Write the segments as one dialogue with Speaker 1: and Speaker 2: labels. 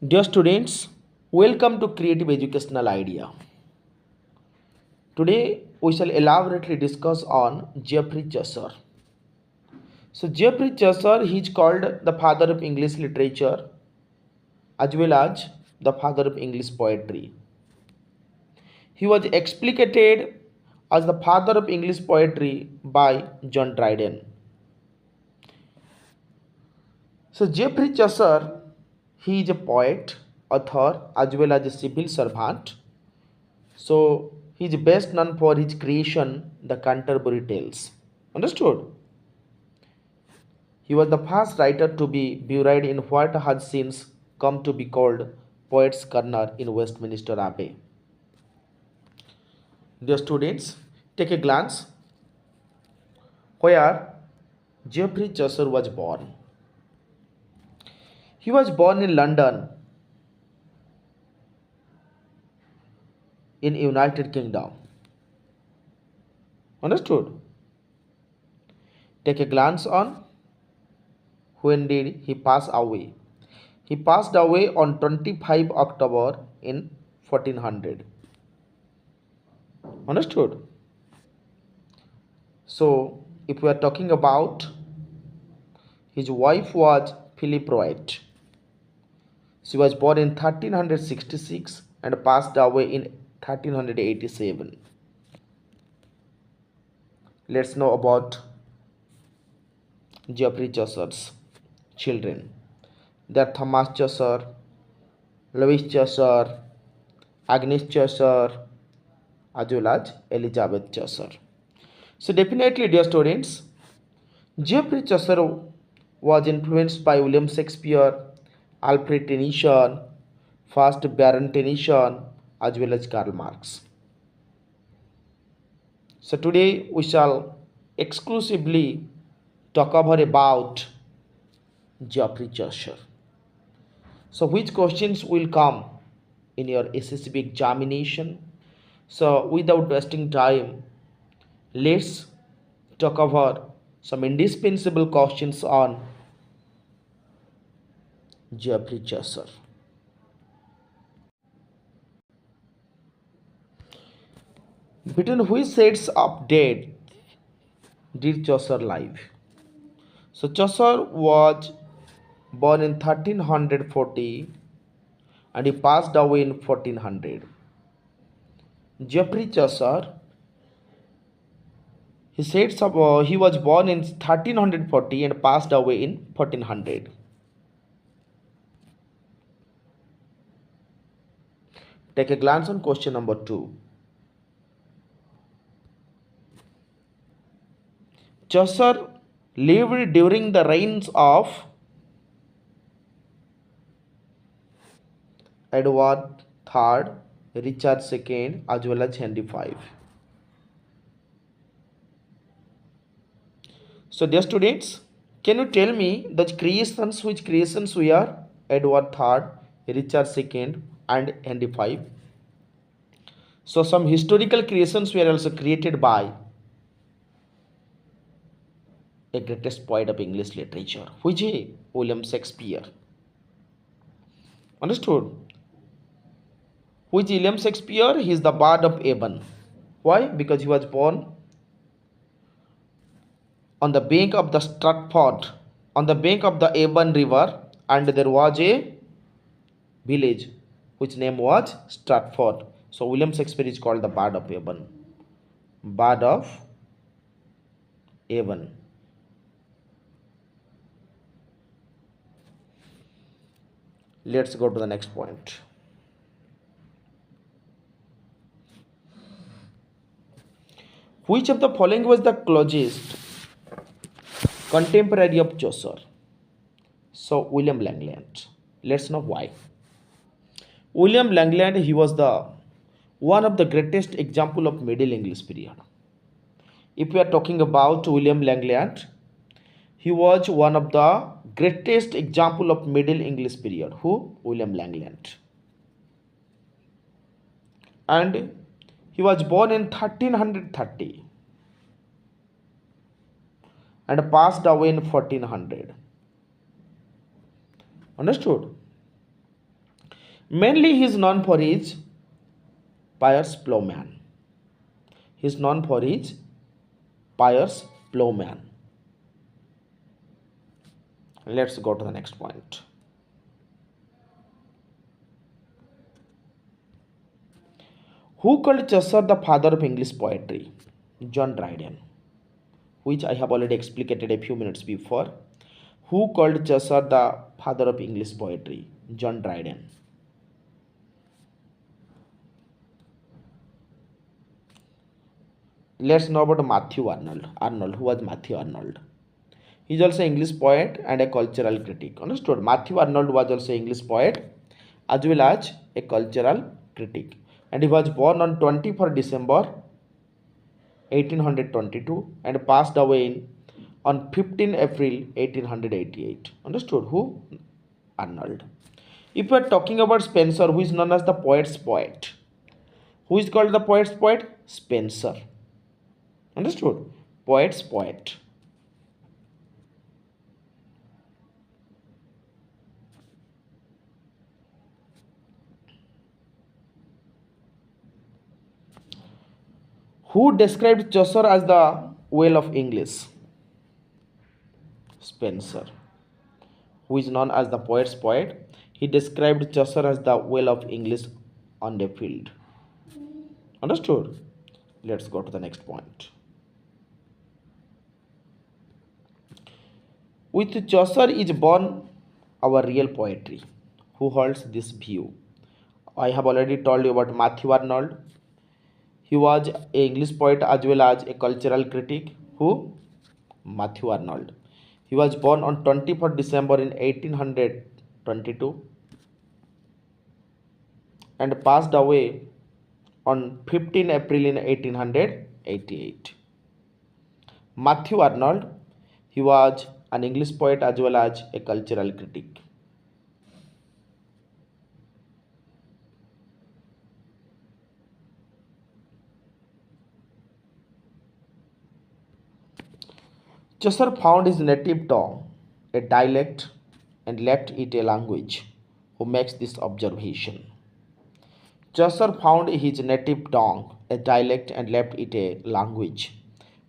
Speaker 1: Dear students, welcome to Creative Educational Idea. Today we shall elaborately discuss on Geoffrey Chaucer. So Geoffrey Chaucer, he is called the father of English literature as well as the father of English poetry. He was explicated as the father of English poetry by John Dryden. So Geoffrey Chaucer, he is a poet, author as well as a civil servant. So he is best known for his creation, the Canterbury Tales. Understood? He was the first writer to be buried in what has since come to be called Poets' Corner in Westminster Abbey. Dear students, take a glance where Geoffrey Chaucer was born. He was born in London, in United Kingdom. Understood? Take a glance on when did he pass away. He passed away on 25 October in 1400. Understood? So, if we are talking about his wife was Philip Wright. She was born in 1366 and passed away in 1387. Let's know about Geoffrey Chaucer's children. They are Thomas Chaucer, Louis Chaucer, Agnes Chaucer, as well as Elizabeth Chaucer. So definitely, dear students, Geoffrey Chaucer was influenced by William Shakespeare, Alfred Tennyson, first Baron Tennyson, as well as Karl Marx. So today we shall exclusively talk about Geoffrey Chaucer. So which questions will come in your SSB examination? So without wasting time, let's talk about some indispensable questions on Geoffrey Chaucer. Between which sets of date did Chaucer live? So Chaucer was born in 1340 and he passed away in 1400. Geoffrey Chaucer, he was born in 1340 and passed away in 1400. Take a glance on question number 2. Chaucer lived during the reigns of Edward III, Richard II, as well as Henry V. So dear students, can you tell me which creations were Edward III, Richard II and Henry V? So some historical creations were also created by a greatest poet of English literature, which is William Shakespeare. Understood? Which William Shakespeare? He is the Bard of Avon. Why? Because he was born on the bank of the Stratford, on the bank of the Avon River, and there was a village which name was Stratford. So William Shakespeare is called the Bard of Avon. Bard of Avon. Let's go to the next point. Which of the following was the closest contemporary of Chaucer? So William Langland. Let's know why. William Langland, he was the one of the greatest example of Middle English period. If we are talking about William Langland, he was one of the greatest example of Middle English period. Who? William Langland. And he was born in 1330 and passed away in 1400. Understood? Mainly he is known for his pious plowman. He is known for his pious plowman. Let's go to the next point. Who called Chaucer the father of English poetry? John Dryden, which I have already explicated a few minutes before. Who called Chaucer the father of English poetry? John Dryden. Let's know about Matthew Arnold. Arnold, who was Matthew Arnold? He is also an English poet and a cultural critic. Understood? Matthew Arnold was also an English poet as well as a cultural critic. And he was born on 24 December 1822 and passed away on 15 April 1888. Understood? Who? Arnold. If we are talking about Spencer, who is known as the poet's poet. Who is called the poet's poet? Spencer. Understood? Poet's poet. Who described Chaucer as the well of English? Spencer, who is known as the poet's poet. He described Chaucer as the well of English on the field. Understood? Let's go to the next point. With Chaucer is born our real poetry. Who holds this view? I have already told you about Matthew Arnold. He was an English poet as well as a cultural critic. Who? Matthew Arnold. He was born on 24 December in 1822 and passed away on 15 April in 1888. Matthew Arnold, he was an English poet as well as a cultural critic. Chaucer found his native tongue a dialect and left it a language. Who makes this observation? Chaucer found his native tongue a dialect and left it a language.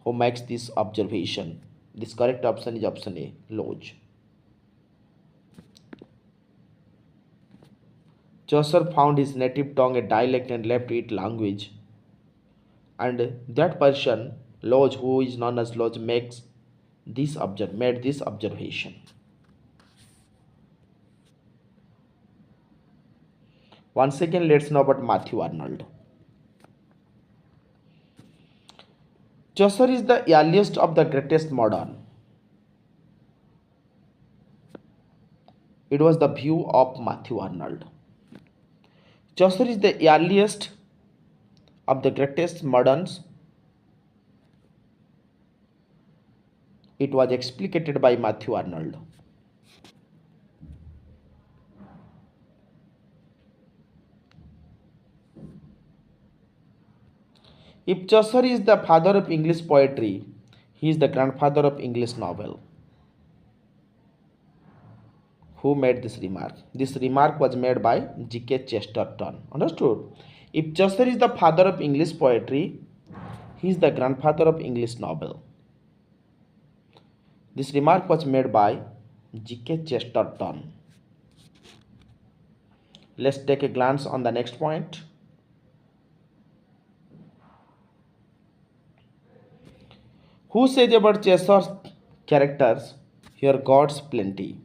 Speaker 1: Who makes this observation? This correct option is option A, Lodge. Chaucer found his native tongue a dialect and left it language. And that person, Lodge, who is known as Lodge, made this observation. Once again, let's know about Matthew Arnold. Chaucer is the earliest of the greatest modern. It was the view of Matthew Arnold. Chaucer is the earliest of the greatest moderns. It was explicated by Matthew Arnold. If Chaucer is the father of English poetry, he is the grandfather of English novel. Who made this remark? This remark was made by G.K. Chesterton. Understood? If Chaucer is the father of English poetry, he is the grandfather of English novel. This remark was made by G.K. Chesterton. Let's take a glance on the next point. Who says about Chaucer's characters? Here God's plenty.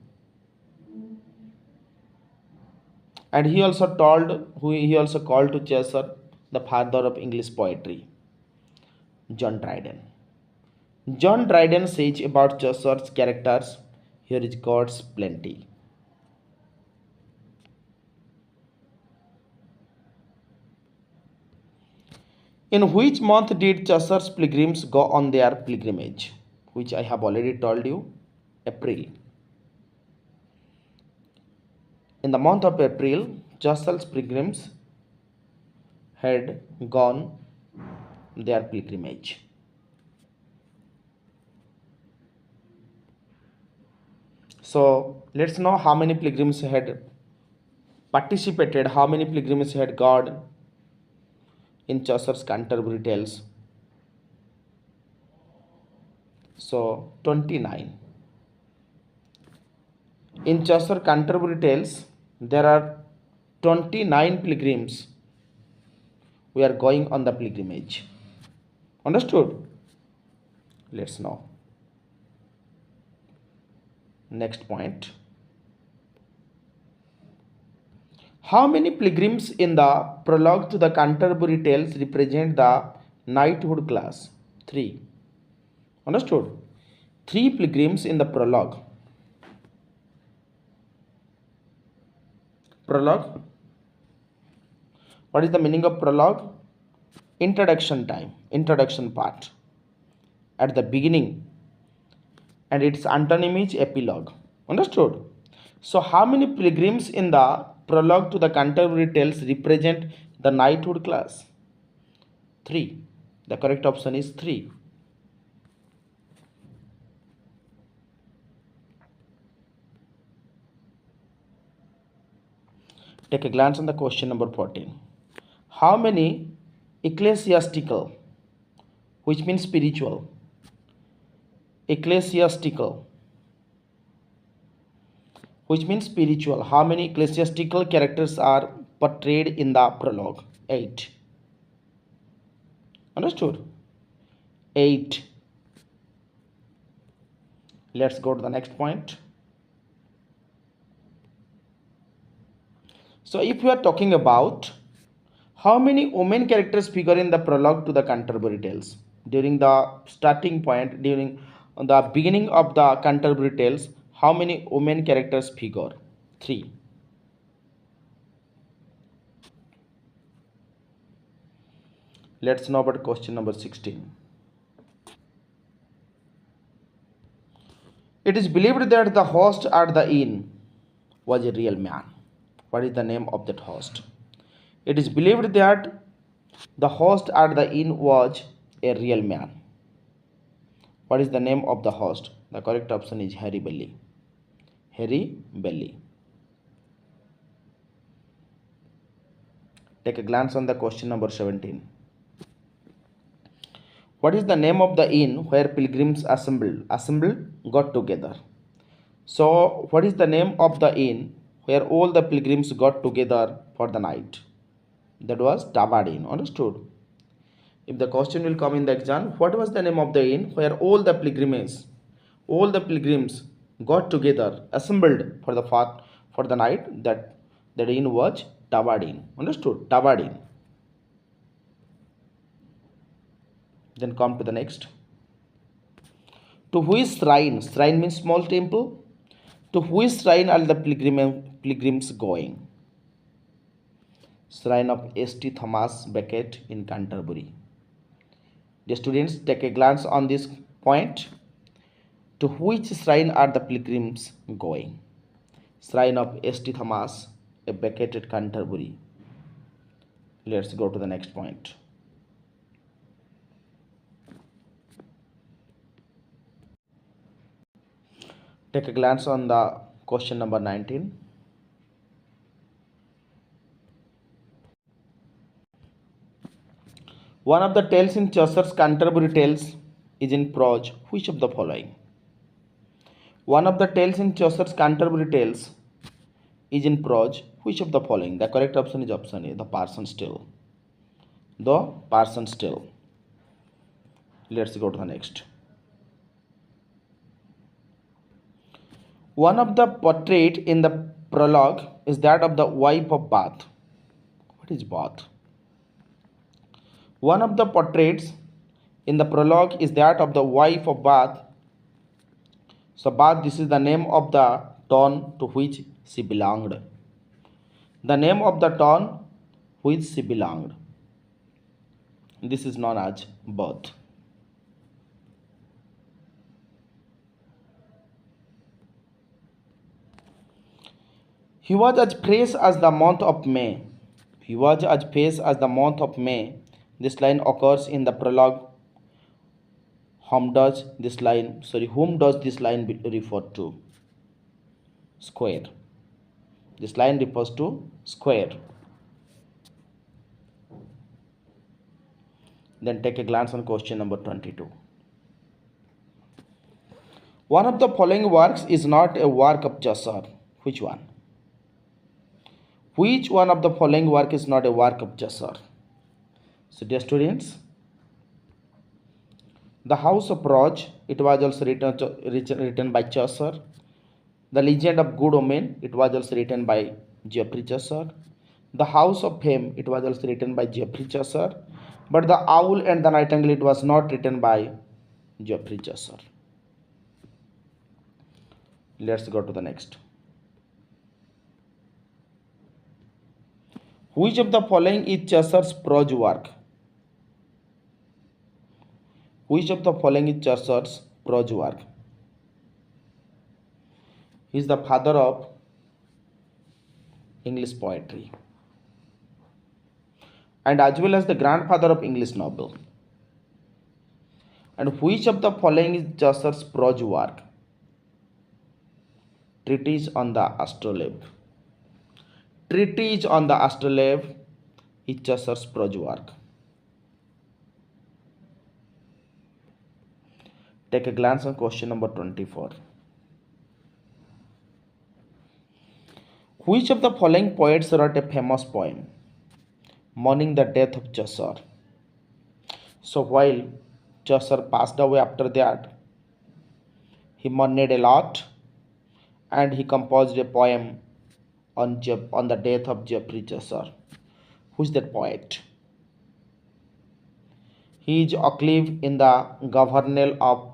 Speaker 1: And he also called to Chaucer the father of English poetry. John Dryden. John Dryden says about Chaucer's characters, here is God's plenty. In which month did Chaucer's pilgrims go on their pilgrimage? Which I have already told you, April. In the month of April, Chaucer's pilgrims had gone their pilgrimage. So let's know how many pilgrims had participated, how many pilgrims had gone in Chaucer's Canterbury Tales? So 29. In Chaucer Canterbury Tales, there are 29 pilgrims who are going on the pilgrimage. Understood? Let's know. Next point. How many pilgrims in the prologue to the Canterbury Tales represent the knighthood class? 3. Understood? 3 pilgrims in the prologue. Prologue. What is the meaning of prologue? Introduction time, introduction part at the beginning, and its antonym is epilogue. Understood? So how many pilgrims in the prologue to the Canterbury Tales represent the knighthood class? 3. The correct option is 3. Take a glance on the question number 14. How many ecclesiastical, which means spiritual, ecclesiastical, which means spiritual, how many ecclesiastical characters are portrayed in the prologue? 8. Understood? 8. Let's go to the next point. So if we are talking about how many women characters figure in the prologue to the Canterbury Tales, during the starting point, during the beginning of the Canterbury Tales, how many women characters figure? 3. Let's know about question number 16. It is believed that the host at the inn was a real man. What is the name of that host? It is believed that the host at the inn was a real man. What is the name of the host? The correct option is Harry Belly. Harry Belly. Take a glance on the question number 17. What is the name of the inn where pilgrims assembled, got together? So, what is the name of the inn where all the pilgrims got together for the night? That was Tabard Inn. Understood? If the question will come in the exam, what was the name of the inn where all the pilgrims got together, assembled for the night? That inn was Tabard Inn. Understood? Tabard Inn. Then come to the next. To which shrine? Shrine means small temple. To which shrine are the pilgrims going? Shrine of St. Thomas Becket in Canterbury. The students, take a glance on this point. To which shrine are the pilgrims going? Shrine of St. Thomas Becket at Canterbury. Let's go to the next point. Take a glance on the question number 19. One of the tales in Chaucer's Canterbury Tales is in prose. Which of the following? One of the tales in Chaucer's Canterbury Tales is in prose. Which of the following? The correct option is option A, the Parson's Tale. The Parson's Tale. Let's go to the next. One of the portrait in the prologue is that of the wife of Bath. What is Bath? One of the portraits in the prologue is that of the wife of Bath. So Bath, this is the name of the town to which she belonged. The name of the town which she belonged. This is known as Bath. He was as fresh as the month of May. He was as fresh as the month of May. This line occurs in the prologue. Whom does this line refer to? Square. This line refers to square. Then take a glance on question number 22. One of the following works is not a work of Chaucer. Which one? Which one of the following work is not a work of Chaucer? So dear students, The House of Roge, it was also written by Chaucer. The Legend of Good Omen, it was also written by Geoffrey Chaucer. The House of Fame, it was also written by Geoffrey Chaucer. But The Owl and the Nightingale, it was not written by Geoffrey Chaucer. Let's go to the next. Which of the following is Chaucer's prose work? Which of the following is Chaucer's prose work? He is the father of English poetry and as well as the grandfather of English novel. And which of the following is Chaucer's prose work? Treatise on the Astrolabe. Treatise on the Astrolabe is Chaucer's prose work. Take a glance on question number 24. Which of the following poets wrote a famous poem, mourning the death of Chaucer? So while Chaucer passed away after that, he mourned a lot and he composed a poem on the death of Geoffrey Chaucer. Who is that poet? He is Occleve in the Governal of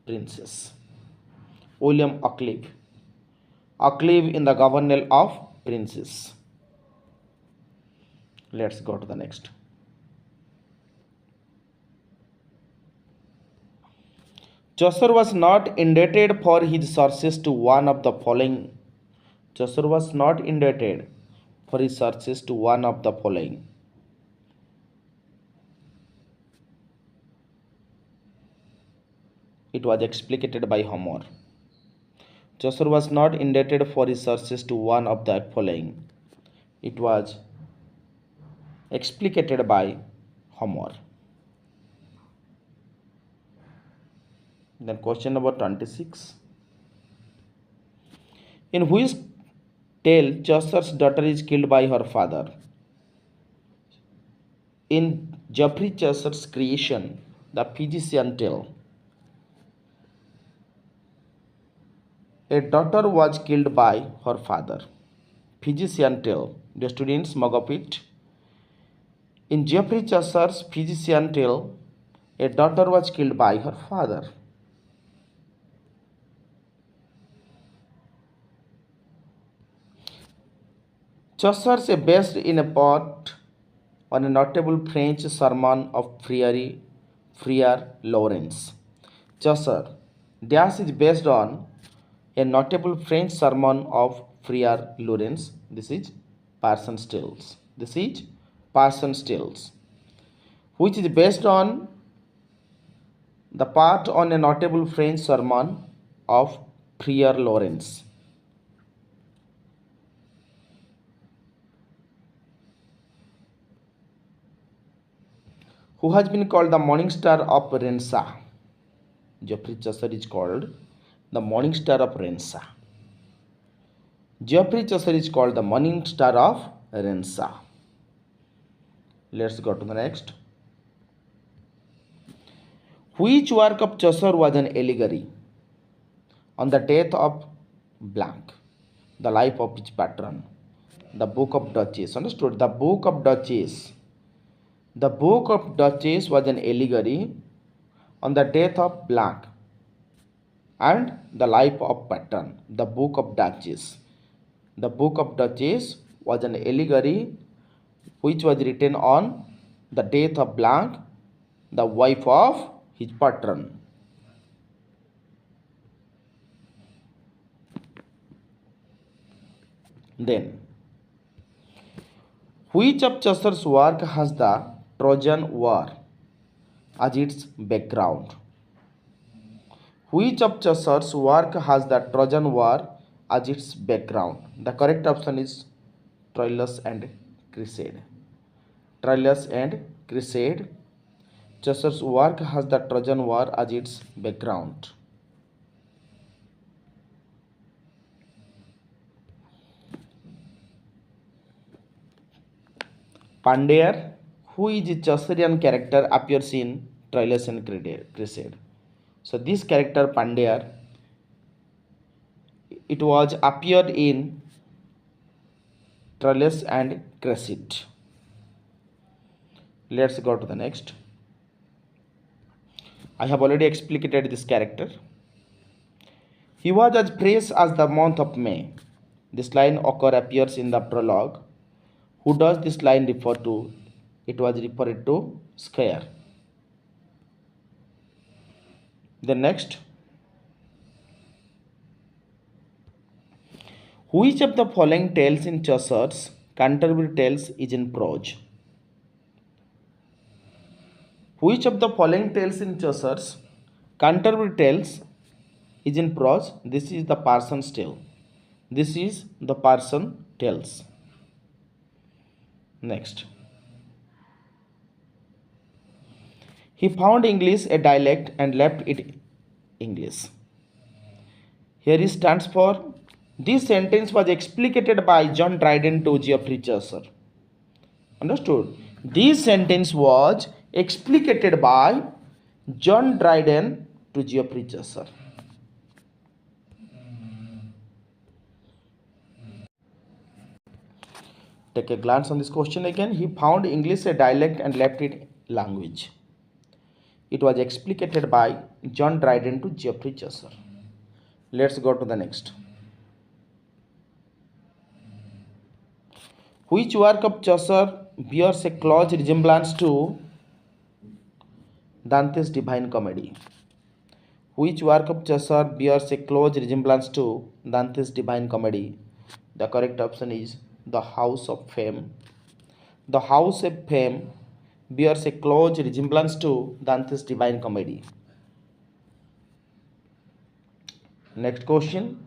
Speaker 1: Princes. William Occleve. Occleve in the Governal of Princes. Let's go to the next. Chaucer was not indebted for his sources to one of the following. Chaucer was not indebted for his sources to one of the following. It was explicated by Homer. Chaucer was not indebted for his sources to one of the following. It was explicated by Homer. Then question number 26. In which tale Chaucer's daughter is killed by her father? In Geoffrey Chaucer's creation, the Physician tale, a daughter was killed by her father. Physician tale. The students mug up it. In Geoffrey Chaucer's Physician tale, a daughter was killed by her father. Chaucer is based in a part on a notable French sermon of Friar Lawrence. Chaucer dash is based on a notable French sermon of Friar Lawrence. This is Parson's Tales. This is Parson's Tales, which is based on the part on a notable French sermon of Friar Lawrence. Who has been called the morning star of Rensa? Geoffrey Chaucer is called the morning star of Rensa. Geoffrey Chaucer is called the morning star of Rensa. Let's go to the next. Which work of Chaucer was an allegory on the death of blank, the life of his patron? The Book of Duchess. Understood? The Book of Duchess. The Book of Duchess was an allegory on the death of blank and the life of patron. The Book of Duchess. The Book of Duchess was an allegory which was written on the death of blank, the wife of his patron. Then, which of Chaucer's work has the Trojan War as its background? Which of Chaucer's work has the Trojan War as its background? The correct option is Troilus and Cressade. Troilus and Cressade. Chaucer's work has the Trojan War as its background. Pandeyar, who is a Chaucerian character, appears in Troilus and Cressade. So this character Pandeyar, it was appeared in Troilus and Cresside. Let's go to the next. I have already explained this character. He was as fresh as the month of May. This line appears in the prologue. Who does this line refer to? It was referred to Scare. The next. Which of the following tales in Chaucer's Canterbury Tales is in prose? Which of the following tales in Chaucer's Canterbury Tales is in prose? This is the Parson's Tale. This is the Parson Tales. Next. He found English a dialect and left it English. Here it stands for. This sentence was explicated by John Dryden to Geoffrey Chaucer. Understood? This sentence was explicated by John Dryden to Geoffrey Chaucer. Take a glance on this question again. He found English a dialect and left it language. It was explicated by John Dryden to Geoffrey Chaucer. Let's go to the next. Which work of Chaucer bears a close resemblance to Dante's Divine Comedy? Which work of Chaucer bears a close resemblance to Dante's Divine Comedy? The correct option is The House of Fame. The House of Fame bears a close resemblance to Dante's Divine Comedy. Next question.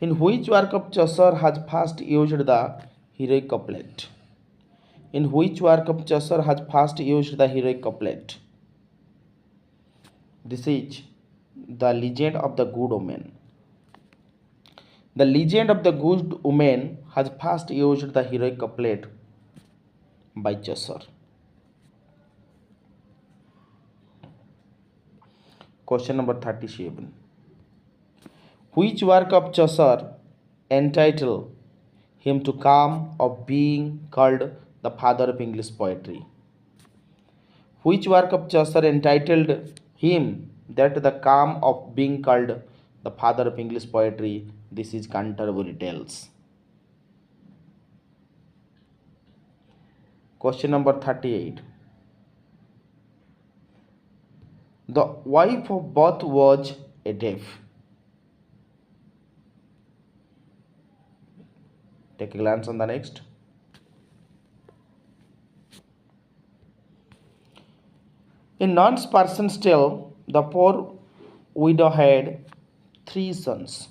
Speaker 1: In which work of Chaucer has first used the heroic couplet? In which work of Chaucer has first used the heroic couplet? This is The Legend of the Good Woman. The Legend of the Good Woman has first used the heroic couplet by Chaucer. Question number 37. Which work of Chaucer entitled him to come of being called the father of English poetry? Which work of Chaucer entitled him that the calm of being called the father of English poetry? This is Canterbury Tales. Question number 38. The wife of both was a deaf. Take a glance on the next. In Non's Parson's Tale, the poor widow had 3 sons.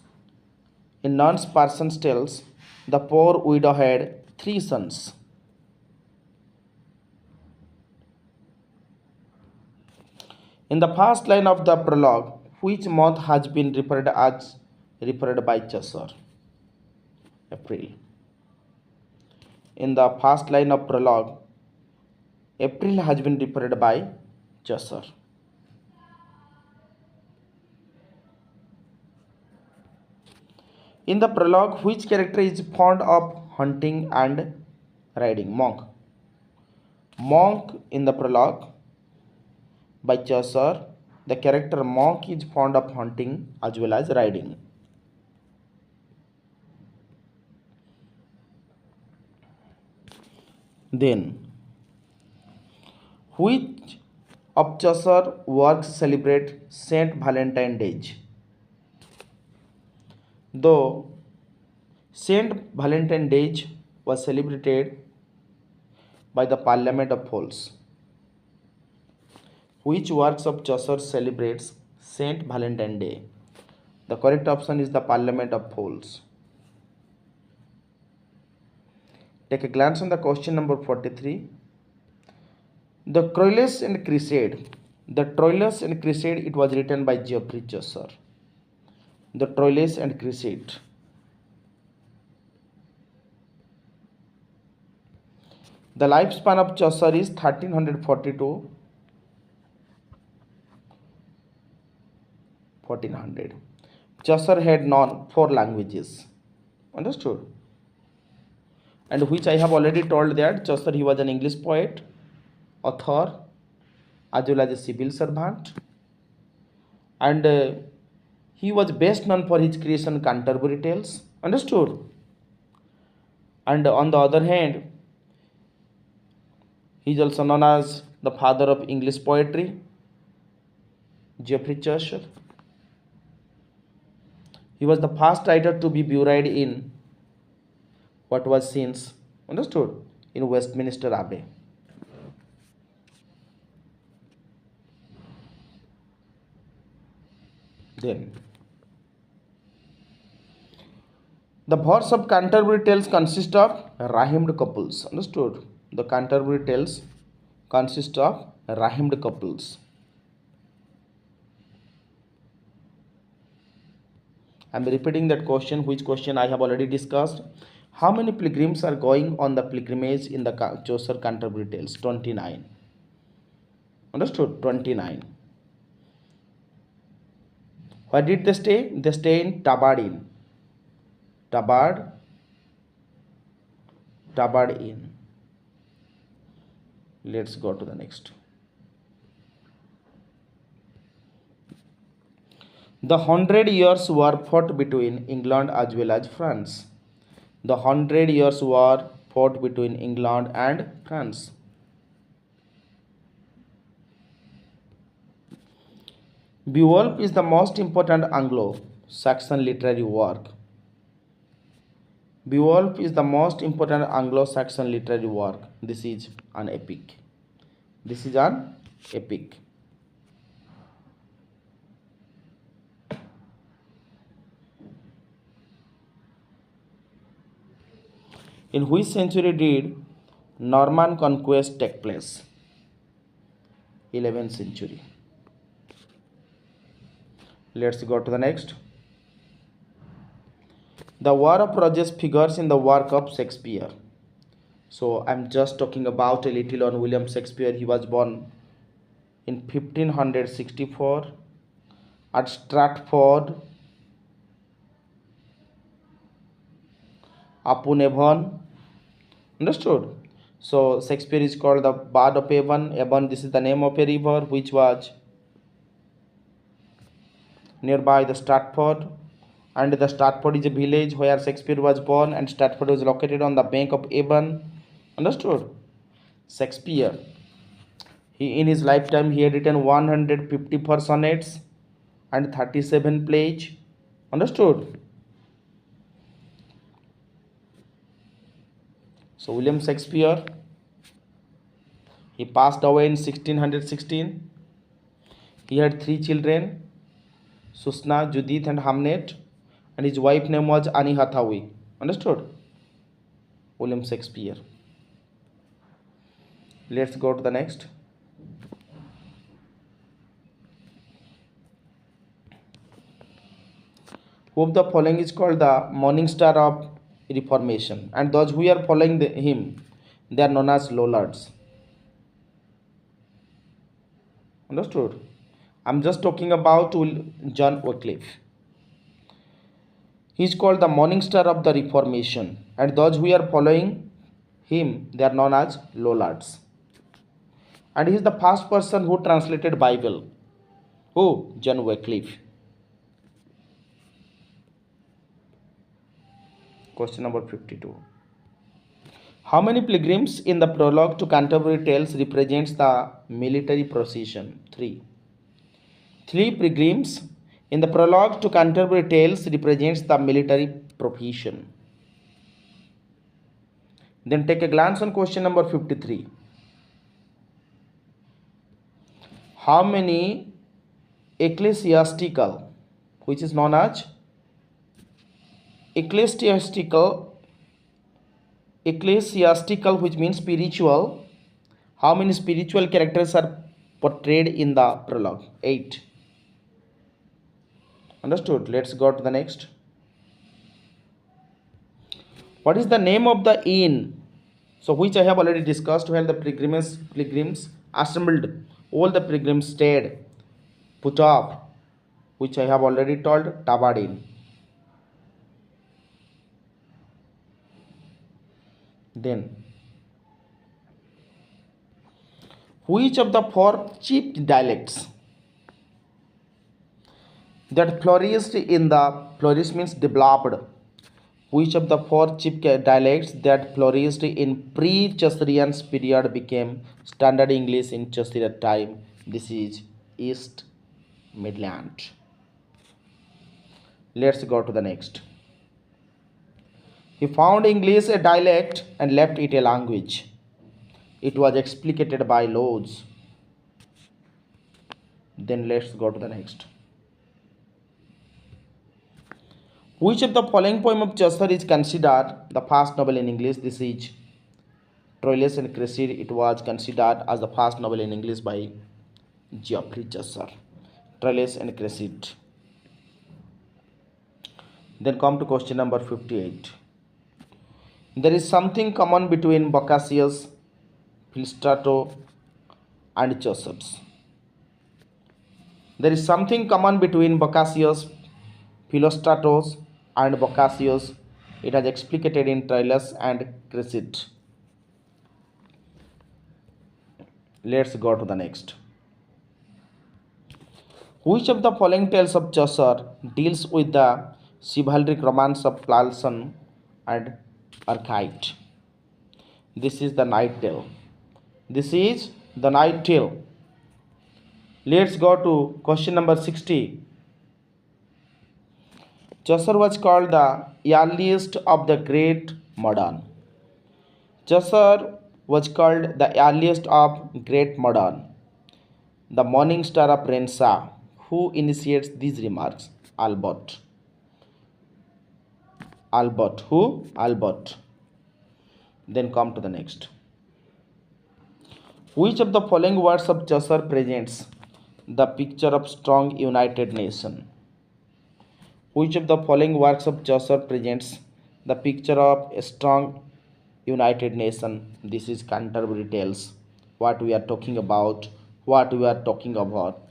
Speaker 1: In Non's Parson's Tales, the poor widow had 3 sons. In the first line of the prologue, which month has been referred by Chaucer? April. In the first line of prologue, April has been referred by Chaucer. In the prologue, which character is fond of hunting and riding? Monk. Monk in the prologue by Chaucer, the character Monk is fond of hunting as well as riding. Then, which of Chaucer works celebrate Saint Valentine's Day? Though Saint Valentine's Day was celebrated by the Parliament of Fools, which works of Chaucer celebrates Saint Valentine Day. The correct option is the Parliament of Fools. Take a glance on the question number 43. The Troilus and Cresside. The Troilus and Cresside, it was written by Geoffrey Chaucer. The Troilus and Cresside. The lifespan of Chaucer is 1342 1400. Chaucer had known 4 languages. Understood? And which I have already told that Chaucer, he was an English poet, author, as well as a civil servant, and he was best known for his creation Canterbury Tales. Understood? And on the other hand, he is also known as the father of English poetry, Geoffrey Chaucer. He was the first writer to be buried in what was since, understood, in Westminster Abbey. Then the verse of Canterbury Tales consist of rhymed couples. Understood? The Canterbury Tales consist of rhymed couples. I am repeating that question, which question I have already discussed. How many pilgrims are going on the pilgrimage in the Chaucer Canterbury Tales? 29. Understood? 29. Where did they stay? They stay in Tabard Inn. Tabard Inn. Let's go to the next. The 100 Years' War fought between England as well as France. The 100 Years' War fought between England and France. Beowulf is the most important Anglo-Saxon literary work. Beowulf is the most important Anglo-Saxon literary work. This is an epic. This is an epic. In which century did Norman conquest take place? 11th century. Let's go to the next. The War of Roses figures in the work of Shakespeare. So I'm just talking about a little on William Shakespeare. He was born in 1564 at Stratford upon Avon. Understood? So Shakespeare is called the Bard of Avon. Avon, this is the name of a river which was nearby the Stratford, and the Stratford is a village where Shakespeare was born, and Stratford was located on the bank of Avon. Understood? Shakespeare, in his lifetime he had written 154 sonnets and 37 plays. Understood? So William Shakespeare, he passed away in 1616. He had 3 children, Susna, Judith and Hamnet, and his wife name was Annie Hathaway. Understood? William Shakespeare. Let's go to the next. Who of the following is called the morning star of Reformation? And those who are following him, they are known as Lollards. Understood? I'm just talking about John Wycliffe. He is called the morning star of the Reformation, and those who are following him, they are known as Lollards. And he is the first person who translated Bible. Who? John Wycliffe. Question number 52. How many pilgrims in the prologue to Canterbury Tales represents the military procession? 3. 3 pilgrims in the prologue to Canterbury Tales represents the military profession. Then take a glance on question number 53. How many ecclesiastical, which is known as ecclesiastical, which means spiritual. How many spiritual characters are portrayed in the prologue? 8. Understood? Let's go to the next. What is the name of the inn? So which I have already discussed, where the pilgrims assembled, all the pilgrims stayed, put up, which I have already told, Tabadin. Then, which of the 4 chief dialects that flourished in the, flourish means developed, which of the 4 chief dialects that flourished in pre-Chaucerian period became standard English in Chaucer time? This is East Midland. Let's go to the next. He found English a dialect and left it a language. It was explicated by laws. Then let's go to the next. Which of the following poem of Chaucer is considered the first novel in English? This is Troilus and Cressida. It was considered as the first novel in English by Geoffrey Chaucer. Troilus and Cressida. Then come to question number 58. There is something common between Boccaccio's Philostrato and Chaucer's. There is something common between Boccaccio's Philostratos and Boccaccio's. It has explicated in Troilus and Cressida. Let's go to the next. Which of the following tales of Chaucer deals with the chivalric romance of Plalson and Archite? This is the Night Tale. This is the Night Tale. Let's go to question number 60. Chaucer was called the earliest of the great modern. Chaucer was called the earliest of great modern. The morning star of Rensa. Who initiates these remarks? Albert. Albert. Who? Albert. Then come to the next. Which of the following words of Chaucer presents the picture of strong united nation? Which of the following works of Chaucer presents the picture of a strong united nation? This is Canterbury Tales. What we are talking about?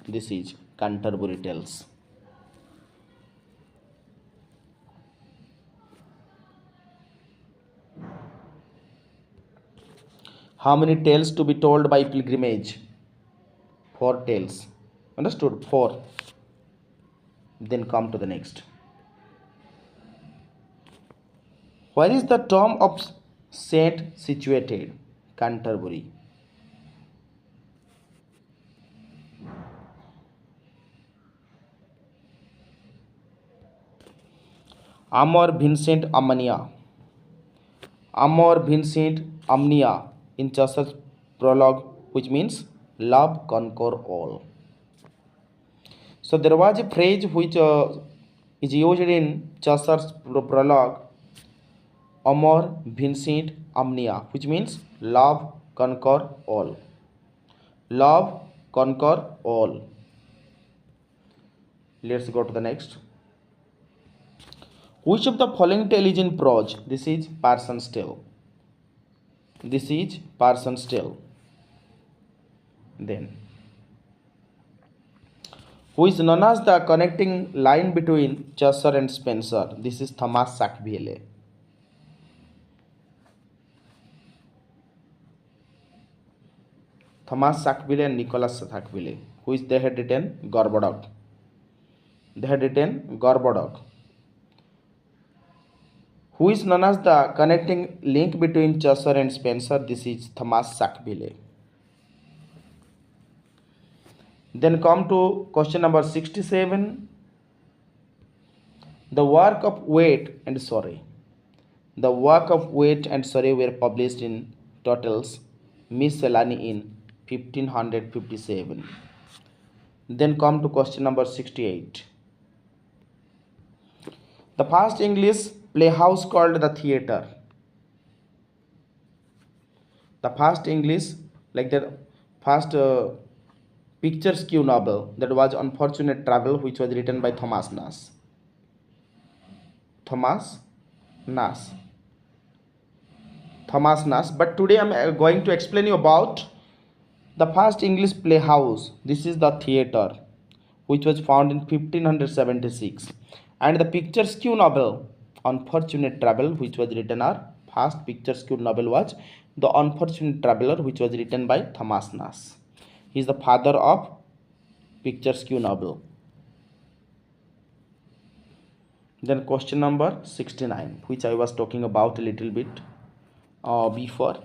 Speaker 1: This is Canterbury Tales. How many tales to be told by pilgrimage? 4 tales. Understood? 4. Then come to the next. Where is the tomb of Saint situated? Canterbury. Amor Vincent Omnia. Amor Vincent Omnia in Chaucer's prologue, which means love conquer all. So there was a phrase which is used in Chaucer's prologue, Amor Vincent Omnia, which means love conquer all. Love conquer all. Let's go to the next. Which of the following tale is in prose? This is Parson's Tale. This is Parson's Tale. Then, who is known as the connecting line between Chaucer and Spenser? This is Thomas Sackville. Thomas Sackville and Nicholas Sackville, who is they had written Gorboduc. They had written Gorboduc. Who is known as the connecting link between Chaucer and Spenser? This is Thomas Sackville. Then come to question number 67. The work of Wait and Sorry. The work of Wait and Sorry were published in Tottel's Miscellany in 1557. Then come to question number 68. The first English playhouse called the theatre. The first English, like the first picture skew novel, that was Unfortunate Travel, which was written by Thomas Nash. Thomas Nash. But today I am going to explain you about the first English playhouse. This is the theatre, which was found in 1576, and the picture skew novel Unfortunate Travel, which was written, our first picture skew novel was The Unfortunate Traveler, which was written by Thomas Nash. He is the father of picture skew novel. Then question number 69, which I was talking about a little bit before.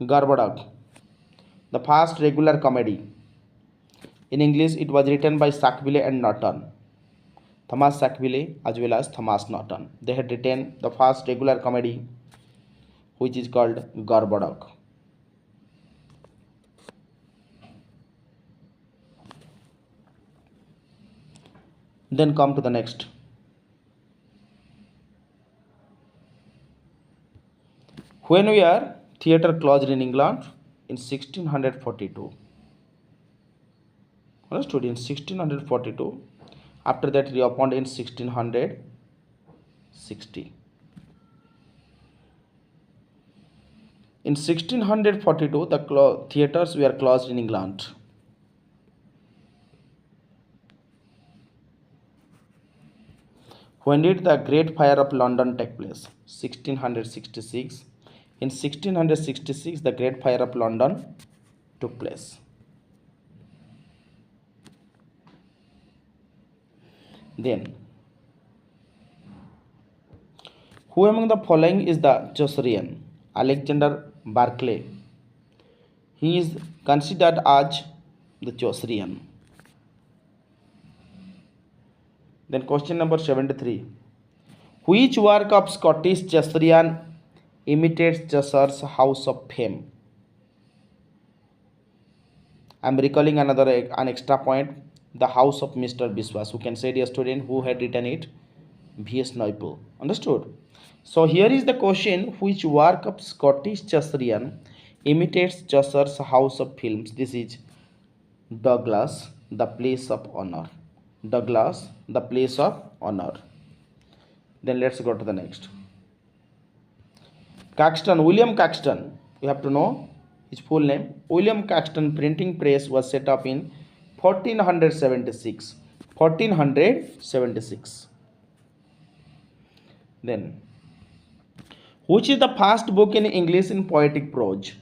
Speaker 1: Garbadag, the first regular comedy. In English, it was written by Sackville and Norton. Thomas Sackville as well as Thomas Norton. They had written the first regular comedy, which is called Garbadag. Then come to the next. When were theatre closed in England? In 1642. Understood? In 1642. After that, reopened in 1660. In 1642, the theatres were closed in England. When did the Great Fire of London take place? 1666. In 1666, the Great Fire of London took place. Then, who among the following is the Chaucerian? Alexander Barclay. He is considered as the Chaucerian. Then question number 73. Which work of Scottish Chaucerian imitates Chaucer's House of Fame? I am recalling an extra point. The House of Mr. Biswas. Who can say the student who had written it? V.S. Naipaul. Understood? So here is the question. Which work of Scottish Chaucerian imitates Chaucer's House of Fame? This is Douglas, the Place of Honor. Douglas, the Place of Honor. Then let's go to the next. Caxton, William Caxton. You have to know his full name. William Caxton Printing Press was set up in 1476. 1476. Then, which is the first book in English in poetic prose?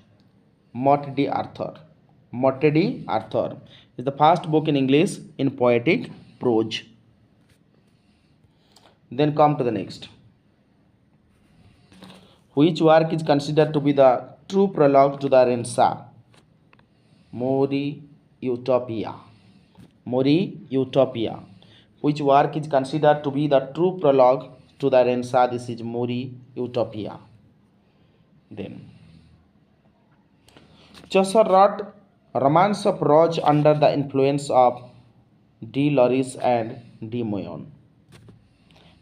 Speaker 1: Morte d'Arthur. Morte d'Arthur is the first book in English in poetic prose. Then come to the next. Which work is considered to be the true prologue to the Renaissance? Mori Utopia. Mori Utopia. Which work is considered to be the true prologue to the Renaissance? This is Mori Utopia. Then, Chaucer wrote Romance of Rose under the influence of De Loris and De Moyon.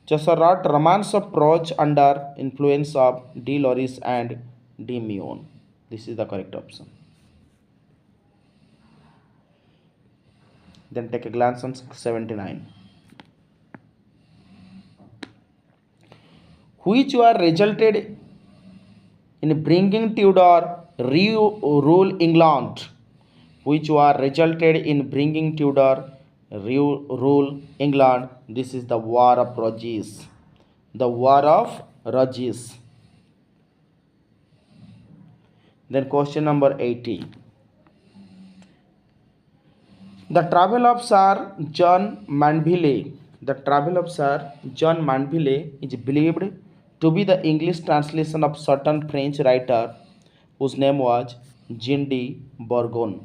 Speaker 1: Chaucer wrote Romance of Rose under influence of De Loris and De Moyon. This is the correct option. Then take a glance on 79. Which were resulted in bringing Tudor rule England? Which were resulted in bringing Tudor rule England? This is the War of Roses. The War of Roses. Then question number 80. The Travel of Sir John Mandeville. The Travel of Sir John Mandeville is believed to be the English translation of certain French writer whose name was Jean de Bourgogne.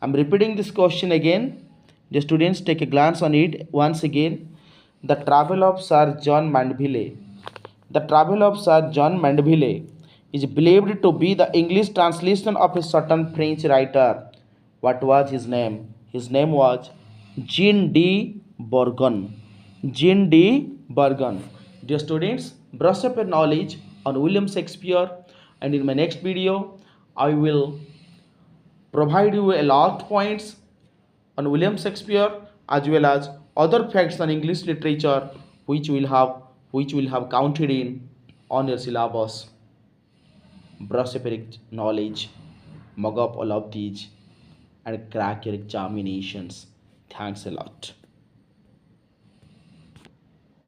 Speaker 1: I am repeating this question again. The students take a glance on it once again. The Travel of Sir John Mandeville. The Travel of Sir John Mandeville is believed to be the English translation of a certain French writer. What was his name? His name was Jean D. Borgon. Jean D. Borgon. Dear students, brush up your knowledge on William Shakespeare, and in my next video, I will provide you a lot points on William Shakespeare as well as other facts on English literature which will have counted in on your syllabus. Brush up your knowledge, mug up all of these, and crack your examinations. Thanks a lot.